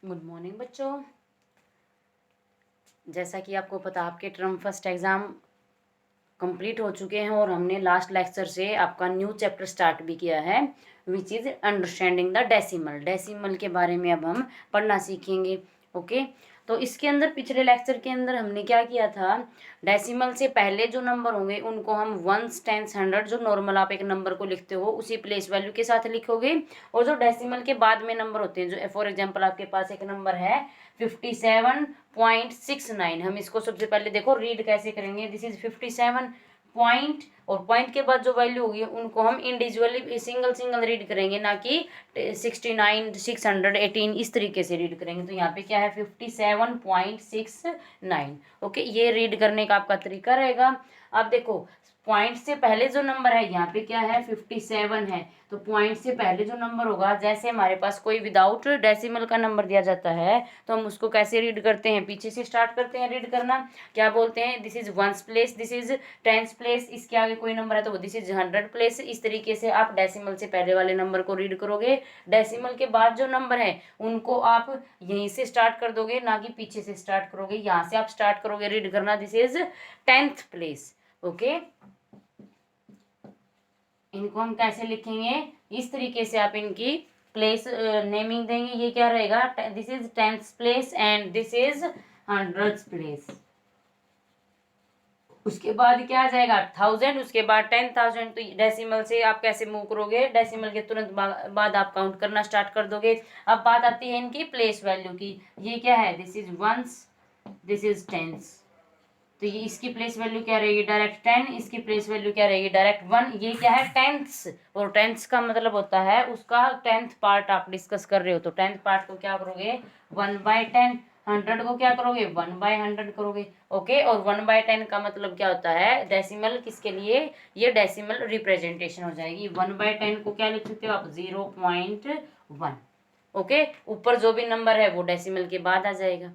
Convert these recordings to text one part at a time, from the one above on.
Good morning बच्चों। जैसा कि आपको पता, आपके टर्म फर्स्ट एग्ज़ाम कंप्लीट हो चुके हैं और हमने लास्ट लेक्चर से आपका न्यू चैप्टर स्टार्ट भी किया है, which is understanding the decimal के बारे में अब हम पढ़ना सीखेंगे। ओके, तो इसके अंदर पिछले लेक्चर के अंदर हमने क्या किया था, डेसिमल से पहले जो नंबर होंगे उनको हम वंस, टेंस, हंड्रेड, जो नॉर्मल आप एक नंबर को लिखते हो उसी प्लेस वैल्यू के साथ लिखोगे। और जो डेसिमल के बाद में नंबर होते हैं, जो फॉर एग्जाम्पल आपके पास एक नंबर है 57.69, हम इसको सबसे पहले देखो रीड कैसे करेंगे। दिस इज 57 पॉइंट, और पॉइंट के बाद जो वैल्यू होगी उनको हम इंडिविजुअली सिंगल सिंगल रीड करेंगे, ना कि 69, 618 इस तरीके से रीड करेंगे। तो यहाँ पे क्या है 57.69। ओके, ये रीड करने का आपका तरीका रहेगा। अब देखो पॉइंट से पहले जो नंबर है यहाँ पे क्या है 57 है, तो पॉइंट से पहले जो नंबर होगा, जैसे हमारे पास कोई विदाउट डेसिमल का नंबर दिया जाता है तो हम उसको कैसे रीड करते हैं, पीछे से स्टार्ट करते हैं रीड करना। क्या बोलते हैं, this is ones place, this is tens place, इसके आगे कोई नंबर है तो दिस इज 100 प्लेस। इस तरीके से आप डेसिमल से पहले वाले नंबर को रीड करोगे। डेसिमल के बाद जो नंबर है उनको आप यहीं से स्टार्ट कर दोगे, ना कि पीछे से स्टार्ट करोगे। यहाँ से आप स्टार्ट करोगे रीड करना, this is 10th place. Okay, इनको हम कैसे लिखेंगे, इस तरीके से आप इनकी प्लेस नेमिंग देंगे। ये क्या रहेगा, this is 10th place and this is 100th place. उसके बाद क्या आ जाएगा 1000, उसके बाद 10,000। तो डेसिमल से आप कैसे मूव करोगे, डेसिमल के तुरंत बाद आप काउंट करना स्टार्ट कर दोगे। अब बात आती है इनकी प्लेस वैल्यू की। ये क्या है, this is ones, this is tens, तो ये इसकी प्लेस वैल्यू क्या रहेगी डायरेक्ट 10, इसकी प्लेस वैल्यू क्या रहेगी डायरेक्ट 1। ये क्या है टेंथ्स, और टेंथ्स का मतलब होता है उसका 10th पार्ट आप डिस्कस कर रहे हो, तो 10th पार्ट को क्या करोगे 1/10। 100 को क्या करोगे 1/100 करोगे। ओके, और 1/10 का मतलब क्या होता है डेसिमल किसके लिए, ये डेसिमल रिप्रेजेंटेशन हो जाएगी। 1/10 को क्या लिख सकते हो आप 0.1। ओके, ऊपर जो भी नंबर है वो डेसिमल के बाद आ जाएगा।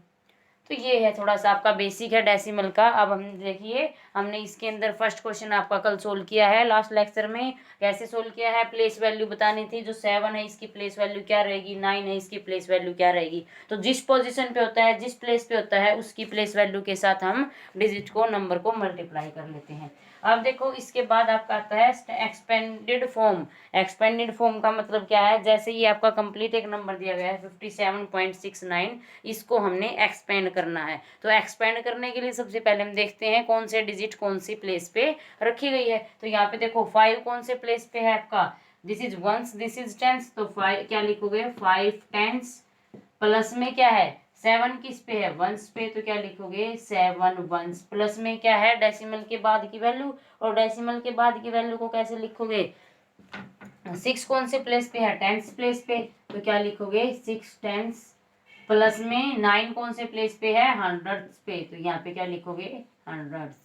तो ये है थोड़ा सा आपका बेसिक है डेसिमल का। अब हम देखिए, हमने इसके अंदर फर्स्ट क्वेश्चन आपका कल सोल्व किया है लास्ट लेक्चर में। कैसे सोल्व किया है, प्लेस वैल्यू बतानी थी। जो 7 है इसकी प्लेस वैल्यू क्या रहेगी, 9 है इसकी प्लेस वैल्यू क्या रहेगी। तो जिस पोजीशन पे होता है, जिस प्लेस पे होता है, उसकी प्लेस वैल्यू के साथ हम डिजिट को, नंबर को मल्टीप्लाई कर लेते हैं। अब देखो इसके बाद आपका आता है एक्सपेंडेड फॉर्म। एक्सपेंडेड फॉर्म का मतलब क्या है, जैसे ये आपका कंप्लीट एक नंबर दिया गया है 57.69, इसको हमने एक्सपेंड करना है। तो एक्सपेंड करने के लिए सबसे पहले हम देखते हैं कौन से डिजिट कौन सी प्लेस पे रखी गई है। तो यहाँ पे देखो 5 कौन से प्लेस पे है आपका, this is ones, this is tens, तो 5 क्या लिखोगे 5 टेंस। प्लस में क्या है 7 किस पे है वंस पे, तो क्या लिखोगे 7 वंस। प्लस में क्या है डेसिमल के बाद की वैल्यू, और डेसिमल के बाद की वैल्यू को कैसे लिखोगे, 6 कौन से प्लेस पे है टेंस प्लेस पे, तो क्या लिखोगे 6 टेंस। प्लस में 9 कौन से प्लेस पे है हंड्रेड्स पे, तो यहाँ पे क्या लिखोगे हंड्रेड्स।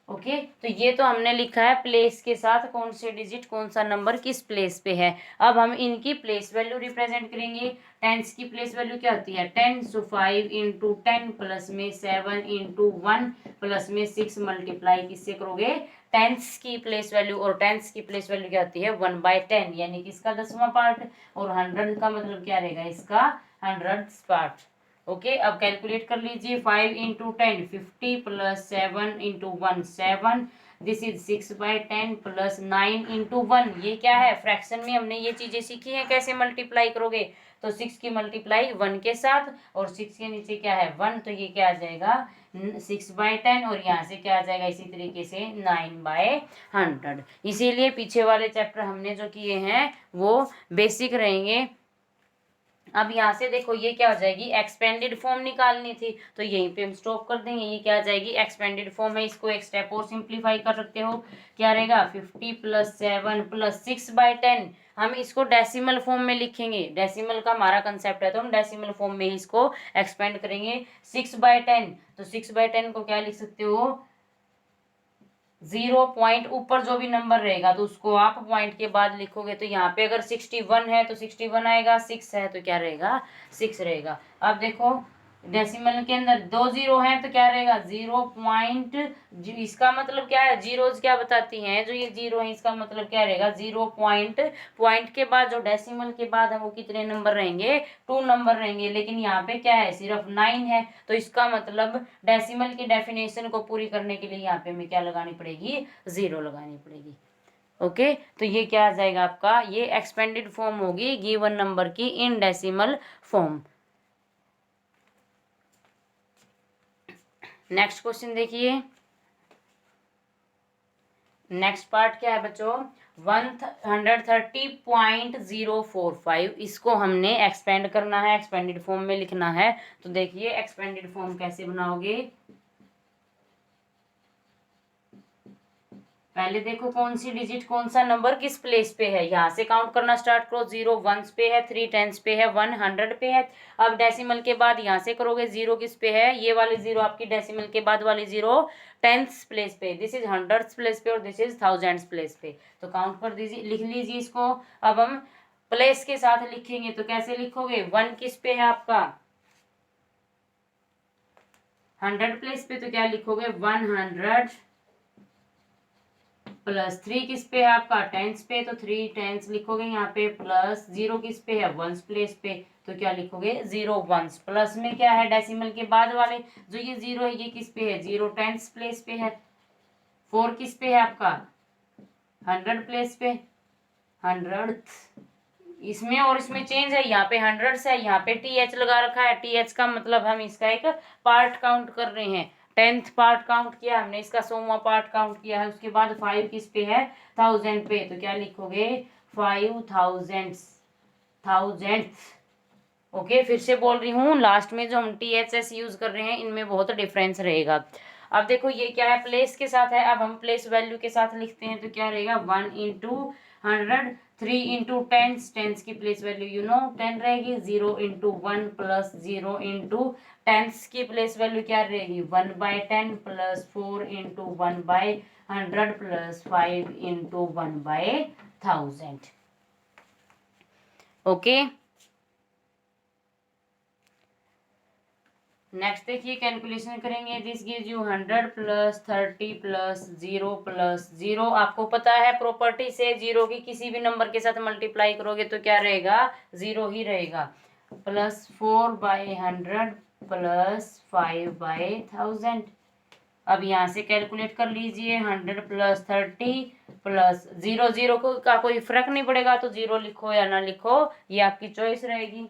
ओके, तो ये तो हमने लिखा है प्लेस के साथ कौन से डिजिट कौन सा नंबर किस प्लेस पे है। अब हम इनकी प्लेस वैल्यू रिप्रेजेंट करेंगे। टेंस की प्लेस वैल्यू क्या होती है 10, सो 5 इंटू 10 प्लस में 7 इंटू 1 प्लस में 6 मल्टीप्लाई किससे करोगे टेंस की प्लेस वैल्यू, और टेंस की प्लेस वैल्यू क्या होती है 1/10, यानी कि इसका 10वां पार्ट। और 100 का मतलब क्या रहेगा इसका 100th पार्ट। ओके, अब कैलकुलेट कर लीजिए 5 into 10 50 plus 7 into 1 7, this is 6/10 plus 9 into 1। ये क्या है फ्रैक्शन में हमने ये चीजें सीखी हैं कैसे मल्टीप्लाई करोगे। तो 6 की मल्टीप्लाई 1 के साथ, और 6 के नीचे क्या है 1, तो ये क्या आ जाएगा 6/10, और यहाँ से क्या आ जाएगा इसी तरीके से 9/100। इसीलिए पीछे वाले चैप्टर हमने जो किए हैं वो बेसिक रहेंगे। अब यहाँ से देखो ये क्या हो जाएगी एक्सपेंडेड फॉर्म निकालनी थी, तो यहीं पे हम स्टॉप कर देंगे। ये क्या आ जाएगी एक्सपेंडेड फॉर्म है, इसको एक स्टेप और सिंप्लीफाई कर सकते हो। क्या रहेगा 50 प्लस 7 प्लस 6/10। हम इसको डेसिमल फॉर्म में लिखेंगे, डेसिमल का हमारा कंसेप्ट है, तो हम डेसिमल फॉर्म में ही इसको एक्सपेंड करेंगे 6/10। तो 6/10 को क्या लिख सकते हो 0 पॉइंट, ऊपर जो भी नंबर रहेगा तो उसको आप पॉइंट के बाद लिखोगे। तो यहाँ पे अगर 61 है तो 61 आएगा, 6 है तो क्या रहेगा 6 रहेगा। अब देखो डेसिमल के अंदर 2 जीरो हैं तो क्या रहेगा 0 पॉइंट, इसका मतलब क्या है, जीरोज क्या बताती हैं, जो ये जीरो है इसका मतलब क्या रहेगा 0 पॉइंट, पॉइंट के बाद जो डेसिमल के बाद है वो कितने नंबर रहेंगे, 2 नंबर रहेंगे, लेकिन यहाँ पे क्या है सिर्फ 9 है, तो इसका मतलब डेसिमल की डेफिनेशन को पूरी करने के लिए यहाँ पे हमें क्या लगानी पड़ेगी, 0 लगानी पड़ेगी। ओके, तो ये क्या आ जाएगा आपका, ये एक्सपेंडेड फॉर्म होगी गिवन नंबर की in decimal form. Next question देखिए, नेक्स्ट पार्ट क्या है बच्चों, 130.045, इसको हमने एक्सपेंड करना है, एक्सपेंडेड फॉर्म में लिखना है। तो देखिए एक्सपेंडेड फॉर्म कैसे बनाओगे, पहले देखो कौन सी डिजिट कौन सा नंबर किस प्लेस पे है, यहाँ से काउंट करना स्टार्ट करो, 0 वंस पे है, 3 टेंस पे है, 1 100 पे है। अब डेसिमल के बाद यहाँ से करोगे, 0 किस पे है, ये वाली 0 आपकी डेसिमल के बाद वाली 0 टेंस प्लेस पे, दिस इज हंड्रेड्स प्लेस पे और दिस इज थाउजेंड्स प्लेस पे। तो काउंट कर दीजिए, लिख लीजिए इसको। अब हम प्लेस के साथ लिखेंगे तो कैसे लिखोगे, 1 किस पे है आपका 100 प्लेस पे, तो क्या लिखोगे 100 प्लस 3 किस पे है आपका टेंस पे, तो 3 टेंस लिखोगे यहाँ पे, प्लस 0 किस पे है वंस प्लेस पे, तो क्या लिखोगे 0 वंस। प्लस में क्या है डेसिमल के बाद वाले जो ये 0 है ये किस पे है 0 टेंस प्लेस पे है। 4 किस पे है आपका 100 प्लेस पे, 100 इसमें और इसमें चेंज है, यहाँ पे 100 है, यहाँ पे TH लगा रखा है, TH का मतलब हम इसका एक पार्ट काउंट कर रहे हैं, 10th पार्ट काउंट किया हमने, इसका 100वां पार्ट काउंट किया है। उसके बाद 5 किस पे है 1000 पे, तो क्या लिखोगे 5000 ओके, फिर से बोल रही हूँ, लास्ट में जो हम THS यूज कर रहे हैं इनमें बहुत डिफरेंस रहेगा। अब देखो ये क्या है प्लेस के साथ है, अब हम प्लेस वैल्यू के साथ लिखते हैं, तो क्या रहेगा 1 इंटू 100, 3 इंटू टेंस, टेंस की प्लेस वैल्यू 10 रहेगी, 0 इंटू 1 प्लस 0 इंटू टेंस की प्लेस वैल्यू क्या रहेगी 1/10 plus 4 into 1/100 plus 5 into 1/1000। Okay, next देखिए कैलकुलेशन करेंगे, this gives you 100 plus 30 plus 0 plus 0, आपको पता है प्रॉपर्टी से 0 की किसी भी नंबर के साथ मल्टीप्लाई करोगे तो क्या रहेगा 0 ही रहेगा, प्लस 4/100 प्लस 5/1000। अब यहाँ से कैलकुलेट कर लीजिए, 100 प्लस 30 प्लस 0, 0 को का कोई फर्क नहीं पड़ेगा, तो 0 लिखो या ना लिखो ये आपकी चॉइस रहेगी।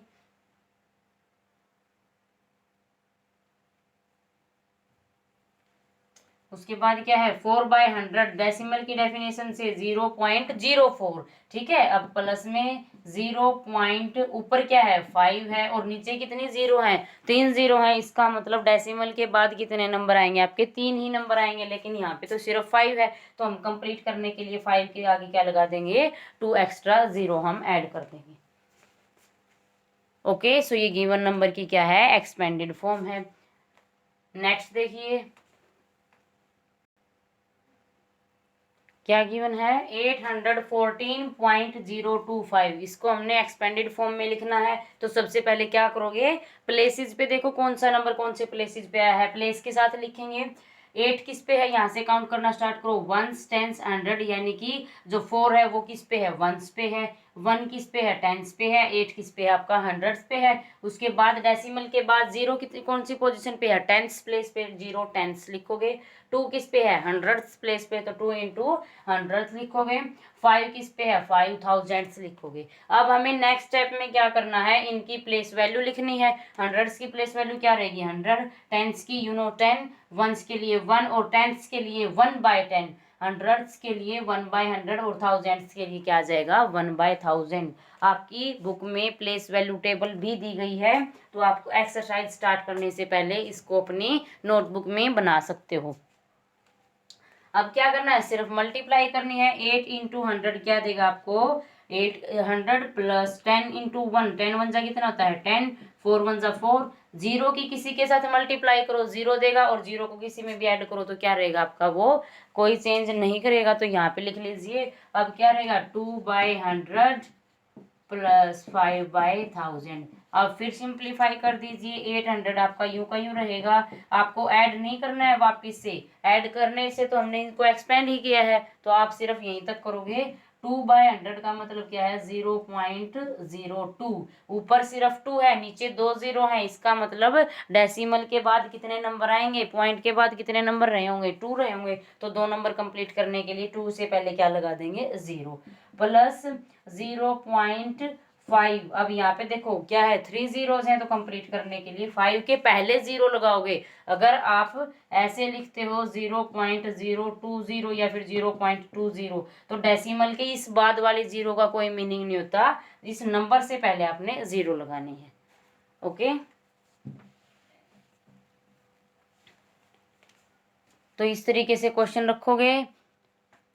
उसके बाद क्या है 4/100, डेसिमल की डेफिनेशन से 0.04, ठीक है। अब प्लस में 0 पॉइंट, ऊपर क्या है 5 है और नीचे कितनी 0 है 3 0 है, इसका मतलब डेसिमल के बाद कितने नंबर आएंगे आपके 3 ही नंबर आएंगे, लेकिन यहाँ पे तो सिर्फ 5 है, तो हम कंप्लीट करने के लिए 5 के आगे क्या लगा देंगे 2 एक्स्ट्रा 0 हम ऐड कर देंगे। ओके, सो ये गिवन नंबर की क्या है एक्सपेंडेड फॉर्म है। नेक्स्ट देखिए क्या गिवन है 814.025, इसको हमने एक्सपेंडेड फॉर्म में लिखना है। तो सबसे पहले क्या करोगे, प्लेसेस पे देखो कौन सा नंबर कौन से प्लेसेस पे आया है, प्लेस के साथ लिखेंगे। 8 किस पे है, यहाँ से काउंट करना स्टार्ट करो, वंस टेंस 100, यानी कि जो 4 है वो किस पे है वंस पे है, 1 किस पे है टेंस पे है, 8 किस पे है आपका हंड्रेड्स पे है। उसके बाद डेसिमल के बाद 0 कितनी कौन सी पोजीशन पे है टेंस प्लेस पे, 0 टेंस लिखोगे। 2 किस पे है हंड्रेड्स प्लेस पे, तो 2 इंटू हंड्रेड्स लिखोगे। 5 किस पे है 5000 लिखोगे। अब हमें नेक्स्ट स्टेप में क्या करना है, इनकी प्लेस वैल्यू लिखनी है। हंड्रेड्स की प्लेस वैल्यू क्या रहेगी 100, टेंस की 10, वंस के लिए 1 और टेंस के लिए 1/10, हंड्रेड्स के लिए 1/100 और थाउजेंड्स के लिए क्या आ जाएगा 1/1000। आपकी बुक में प्लेस वैल्यू टेबल भी दी गई है, तो आपको एक्सरसाइज स्टार्ट करने से पहले इसको अपनी नोटबुक में बना सकते हो। अब क्या करना है, सिर्फ मल्टीप्लाई करनी है। 8 इंटू 100 क्या देगा आपको 800 प्लस 10 इंटू 1, 10 1 जा कितना होता है 10, 4 1 जा 4, 0 की किसी के साथ मल्टीप्लाई करो 0 देगा, और 0 को किसी में भी ऐड करो तो क्या रहेगा आपका, वो कोई चेंज नहीं करेगा, तो यहाँ पे लिख लीजिए। अब क्या रहेगा 2/100 प्लस 5/1000। अब फिर सिंप्लीफाई कर दीजिए, 800 आपका यूं का यूं रहेगा। आपको ऐड नहीं करना है वापिस से, ऐड करने से तो हमने इनको एक्सपेंड ही किया है, तो आप सिर्फ यहीं तक करोगे। 2/100 का मतलब क्या है, 0.02। ऊपर सिर्फ 2 है, नीचे 2 0 है, इसका मतलब डेसिमल के बाद कितने नंबर आएंगे, पॉइंट के बाद कितने नंबर रहे होंगे, 2 रहे होंगे। तो 2 नंबर कंप्लीट करने के लिए 2 से पहले क्या लगा देंगे, 0 प्लस 0.5। अब यहाँ पे देखो क्या है, 3 जीरोस हैं, तो कंप्लीट करने के लिए 5 के पहले 0 लगाओगे। अगर आप ऐसे लिखते हो 0.020 या फिर 0.20, तो डेसिमल के इस बाद वाले 0 का कोई मीनिंग नहीं होता। इस नंबर से पहले आपने 0 लगानी है। ओके, तो इस तरीके से क्वेश्चन रखोगे।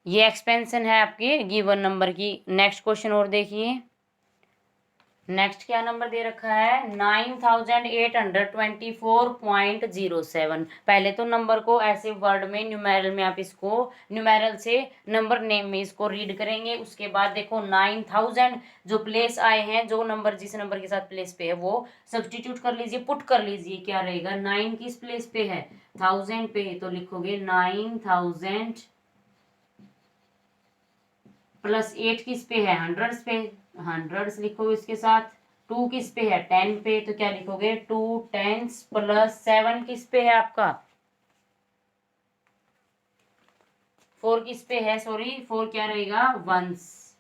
ये एक्सपेंशन है आपके गिवन नंबर की। नेक्स्ट क्वेश्चन और देखिए। नेक्स्ट क्या नंबर दे रखा है, 9824.07। पहले तो नंबर को ऐसे वर्ड में, न्यूमेरल में आप इसको न्यूमेरल से नंबर नेम में इसको रीड करेंगे। उसके बाद देखो 9000 जो प्लेस आए हैं, जो नंबर जिस नंबर के साथ प्लेस पे है वो सब्सटीट्यूट कर लीजिए, पुट कर लीजिए। क्या रहेगा, 9 किस प्लेस पे है, 1000 पे, तो लिखोगे 9000 प्लस 8 किस पे है, हंड्रेड्स पे, हंड्रेड्स लिखो इसके साथ। 2 किस पे है, 10 पे, तो क्या लिखोगे 2 10s प्लस 7 किस पे है आपका, 4 किस पे है, सॉरी 4 क्या रहेगा, वंस।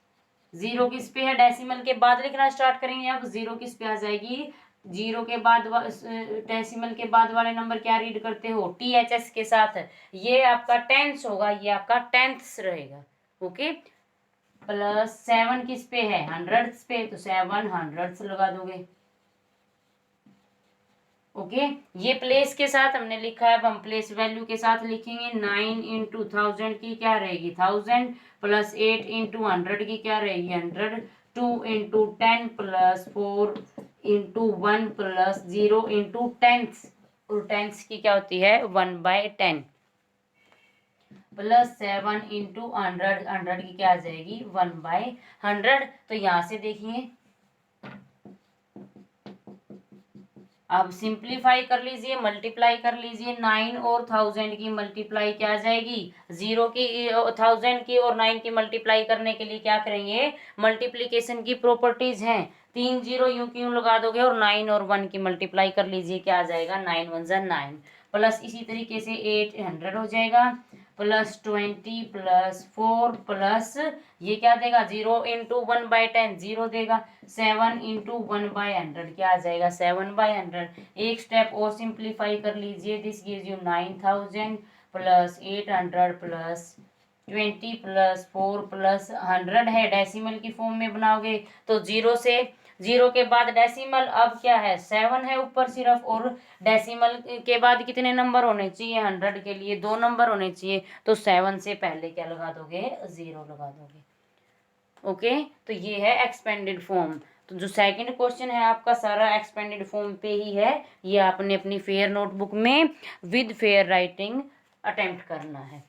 0 किस पे है, डेसिमल के बाद लिखना स्टार्ट करेंगे। अब 0 किस पे आ जाएगी, 0 के बाद डेसिमल के बाद वाले नंबर क्या रीड करते हो, THS के साथ। ये आपका टेंस होगा, ये आपका टेंथ्स रहेगा। ओके, प्लस 7 किस पे है, हंड्रेड्स पे, तो 7 हंड्रेड्स लगा दोगे। ओके, ये प्लेस के साथ हमने लिखा है। अब हम प्लेस वैल्यू के साथ लिखेंगे। 9 इंटू 1000 की क्या रहेगी, 1000 प्लस 8 इंटू 100 की क्या रहेगी, 100। 2 into 10 plus 4 into 1 plus 0 into tenth, और टेंथ की क्या होती है, 1/10 प्लस 7 इंटू 100, 100 की क्या आ जाएगी, 1/100। तो यहाँ से देखिए, अब सिंप्लीफाई कर लीजिए, मल्टीप्लाई कर लीजिए। 9 और 1000 की मल्टीप्लाई क्या आ जाएगी, 0 की 1000 की और 9 की मल्टीप्लाई करने के लिए क्या करेंगे, मल्टीप्लीकेशन की प्रॉपर्टीज हैं। 3 0 यूं क्यों लगा दोगे, और 9 और 1 की मल्टीप्लाई कर लीजिए, क्या आ जाएगा, 9 1 जा 9, प्लस इसी तरीके से 800 हो जाएगा, प्लस 20 प्लस 4 प्लस ये क्या देगा, 0 इंटू 1/10 0 देगा। 7 इंटू 1/100 क्या आ जाएगा, 7/100। एक स्टेप और सिंप्लीफाई कर लीजिए। This gives you 9000 plus 800 plus 20 plus 4 plus 100 है। डेसिमल की फॉर्म में बनाओगे तो 0 से, 0 के बाद डेसिमल, अब क्या है, 7 है ऊपर सिर्फ, और डेसिमल के बाद कितने नंबर होने चाहिए, 100 के लिए 2 नंबर होने चाहिए, तो 7 से पहले क्या लगा दोगे, 0 लगा दोगे। ओके, तो ये है एक्सपेंडेड फॉर्म। तो जो सेकंड क्वेश्चन है आपका सारा एक्सपेंडेड फॉर्म पे ही है। ये आपने अपनी फेयर नोटबुक में विद फेयर राइटिंग अटेम्प्ट करना है।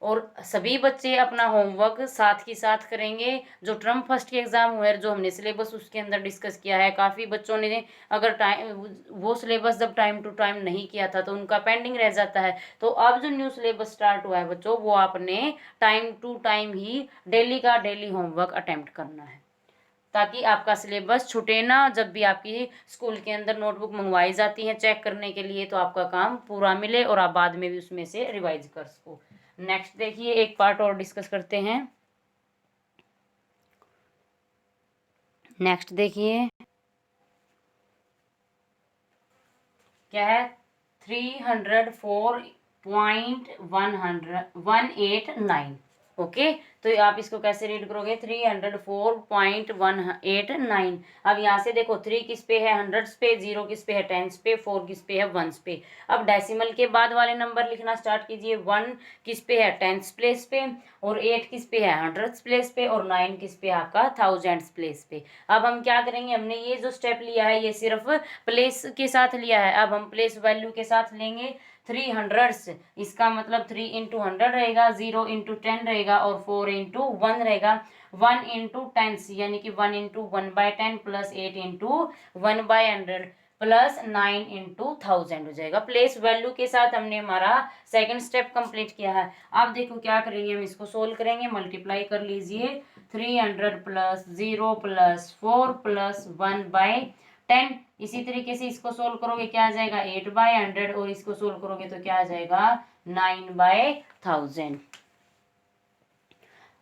और सभी बच्चे अपना होमवर्क साथ ही साथ करेंगे। जो टर्म फर्स्ट के एग्जाम हुए, जो हमने सिलेबस उसके अंदर डिस्कस किया है, काफ़ी बच्चों ने अगर टाइम वो सिलेबस जब टाइम टू टाइम नहीं किया था तो उनका पेंडिंग रह जाता है। तो अब जो न्यू सिलेबस स्टार्ट हुआ है बच्चों, वो आपने टाइम टू टाइम ही डेली का डेली होमवर्क अटेम्प्ट करना है, ताकि आपका सिलेबस छूटे ना। जब भी आपकी स्कूल के अंदर नोटबुक मंगवाई जाती है चेक करने के लिए, तो आपका काम पूरा मिले और आप बाद में भी उसमें से रिवाइज कर सको। नेक्स्ट देखिए, एक पार्ट और डिस्कस करते हैं। नेक्स्ट देखिए क्या है, 304.189। ओके, तो आप इसको कैसे रीड करोगे, 304.189। अब यहाँ से देखो 3 किस पे है, हंड्रेड्स पे, 0 किस पे है, टेंस पे, 4 किस पे है, वंस पे। अब डेसिमल के बाद वाले नंबर लिखना स्टार्ट कीजिए। 1 किस पे है, टेंस प्लेस पे, और 8 किस पे है, हंड्रेड्स प्लेस पे, और 9 किस पे है आपका, थाउजेंड्स प्लेस पे। अब हम क्या करेंगे, हमने ये जो स्टेप लिया है ये सिर्फ प्लेस के साथ लिया है। अब हम प्लेस वैल्यू के साथ लेंगे 300s, इसका मतलब 3 इंटू 100 रहेगा, 0 इंटू 10 रहेगा, और 4 इंटू 1 रहेगा। 1 इंटू टेंस यानी कि 1 into 1/10 plus 8 into 1/100 plus 9 into 1000 हो जाएगा। प्लेस वैल्यू के साथ हमने हमारा सेकंड स्टेप कंप्लीट किया है। अब देखो क्या करेंगे, हम इसको सोल्व करेंगे। मल्टीप्लाई कर लीजिए 300 प्लस 0 प्लस 4 प्लस 1/10। इसी तरीके से इसको सोल्व करोगे क्या आ जाएगा 8/100 और इसको सोल्व करोगे तो क्या आ जाएगा 9/1000।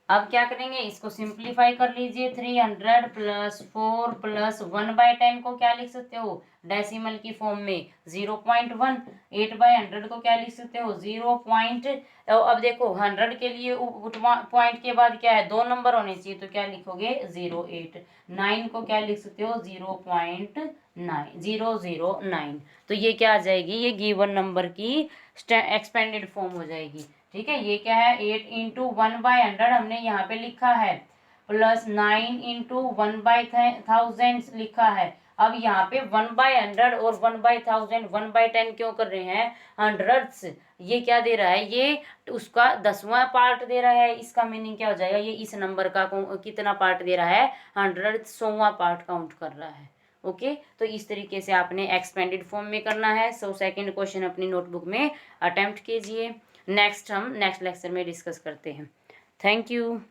अब क्या करेंगे, इसको सिंप्लीफाई कर लीजिए। 300 प्लस 4 प्लस 1/10 को क्या लिख सकते हो डेसिमल की फॉर्म में 0.1। 8/100 को क्या लिख सकते हो 0 पॉइंट। अब देखो 100 के लिए पॉइंट के बाद क्या है 2 नंबर होने चाहिए तो क्या लिखोगे 0.8। 9 को क्या लिख सकते हो 0.009। तो ये क्या आ जाएगी, ये गिवन नंबर की एक्सपेंडेड फॉर्म हो जाएगी। ठीक है, ये क्या है 8 इंटू 1/100 हमने यहाँ पे लिखा है प्लस 9 इंटू 1/1000 लिखा है। अब यहाँ पे 1/100 और 1/1000 1/10 क्यों कर रहे हैं हंड्रेड्स। ये क्या दे रहा है, ये उसका 10वां पार्ट दे रहा है। इसका मीनिंग क्या हो जाएगा, ये इस नंबर का कितना पार्ट दे रहा है 100 100वां पार्ट काउंट कर रहा है। ओके, तो इस तरीके से आपने एक्सपेंडेड फॉर्म में करना है। सो सेकंड क्वेश्चन अपनी नोटबुक में अटेम्प्ट कीजिए। नेक्स्ट हम नेक्स्ट लेक्चर में डिस्कस करते हैं। Thank you.